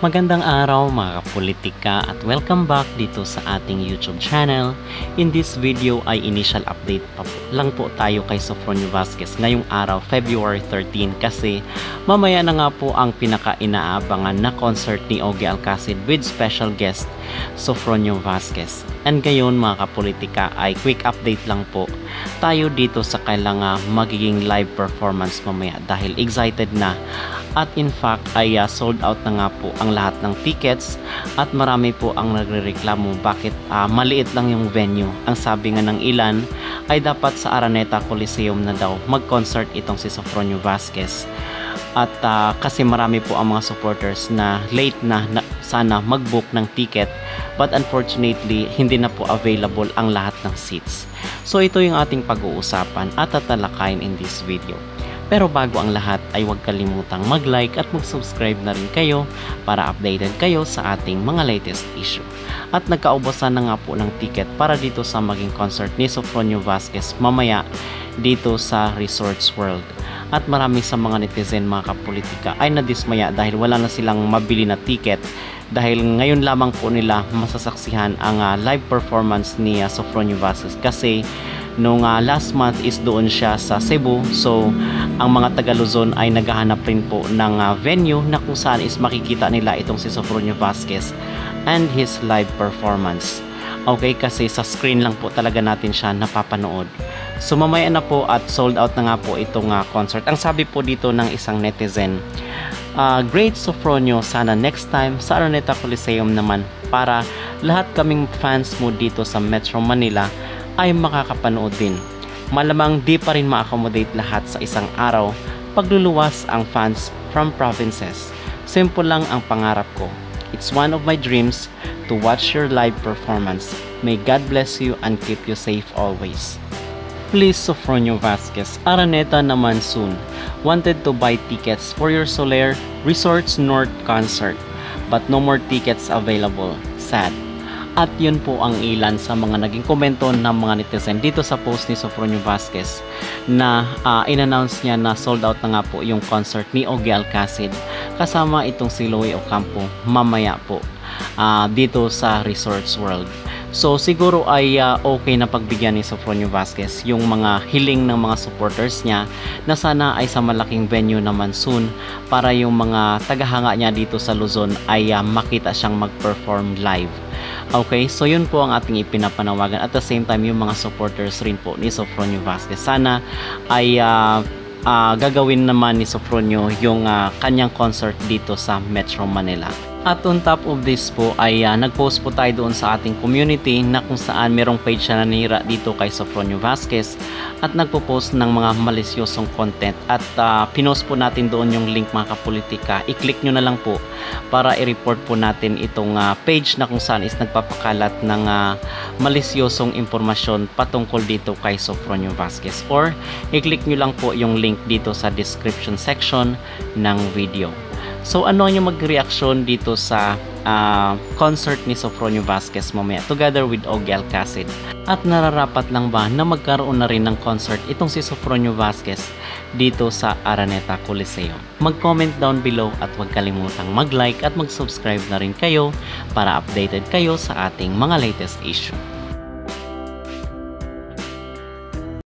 Magandang araw mga kapolitika at welcome back dito sa ating YouTube channel. In this video ay initial update lang po tayo kay Sofronio Vazquez ngayong araw February 13 kasi mamaya na nga po ang pinaka-inaabangan na concert ni Ogie Alcacid with special guest Sofronio Vazquez. And ngayon mga kapolitika ay quick update lang po tayo dito sa kailangan magiging live performance mamaya dahil excited na. At in fact ay sold out na nga po ang lahat ng tickets at marami po ang nagrereklamo bakit maliit lang yung venue. Ang sabi nga ng ilan ay dapat sa Araneta Coliseum na daw mag-concert itong si Sofronio Vazquez. At kasi marami po ang mga supporters na late na sana mag-book ng ticket but unfortunately hindi na po available ang lahat ng seats. So ito yung ating pag-uusapan at tatalakayin in this video. Pero bago ang lahat ay huwag kalimutang mag-like at mag-subscribe na rin kayo para updated kayo sa ating mga latest issue. At nagkaubusan na nga po ng ticket para dito sa maging concert ni Sofronio Vazquez mamaya dito sa Resorts World. At marami sa mga netizen mga kapolitika ay nadismaya dahil wala na silang mabili na ticket dahil ngayon lamang po nila masasaksihan ang live performance ni Sofronio Vazquez kasi nung last month is doon siya sa Cebu. So ang mga taga Luzon ay naghahanap rin po ng venue na kung saan is makikita nila itong si Sofronio Vazquez and his live performance. Okay, kasi sa screen lang po talaga natin siya napapanood. So mamaya na po at sold out na nga po itong concert. Ang sabi po dito ng isang netizen, great Sofronio, sana next time sa Araneta Coliseum naman para lahat kaming fans mo dito sa Metro Manila ay makakapanood din. Malamang di pa rin ma-accommodate lahat sa isang araw pagluluwas ang fans from provinces. Simple lang ang pangarap ko. It's one of my dreams to watch your live performance. May God bless you and keep you safe always. Please Sofronio Vazquez, Araneta naman soon. Wanted to buy tickets for your Soler Resorts North concert but no more tickets available. Sad. At yun po ang ilan sa mga naging komento ng mga netizen dito sa post ni Sofronio Vazquez na in-announce niya na sold out na nga po yung concert ni Ogie Alcacid kasama itong si Louie Ocampo mamaya po dito sa Resorts World. So siguro ay okay na pagbigyan ni Sofronio Vazquez yung mga hiling ng mga supporters niya na sana ay sa malaking venue naman soon para yung mga tagahanga niya dito sa Luzon ay makita siyang mag-perform live. Okay, so yun po ang ating ipinapanawagan at the same time yung mga supporters rin po ni Sofronio Vazquez. Sana ay gagawin naman ni Sofronio yung kanyang concert dito sa Metro Manila. At on top of this po ay nag-post po tayo doon sa ating community na kung saan merong page na nanira dito kay Sofronio Vazquez at nagpo-post ng mga malisyosong content at pinost po natin doon yung link mga kapolitika. I-click nyo na lang po para i-report po natin itong page na kung saan is nagpapakalat ng malisyosong impormasyon patungkol dito kay Sofronio Vazquez, or i-click nyo lang po yung link dito sa description section ng video. So ano yung mag-reaction dito sa concert ni Sofronio Vazquez mamaya together with Ogie Alcacid? At nararapat lang ba na magkaroon na rin ng concert itong si Sofronio Vazquez dito sa Araneta Coliseum? Mag-comment down below at huwag kalimutang mag-like at mag-subscribe na rin kayo para updated kayo sa ating mga latest issue.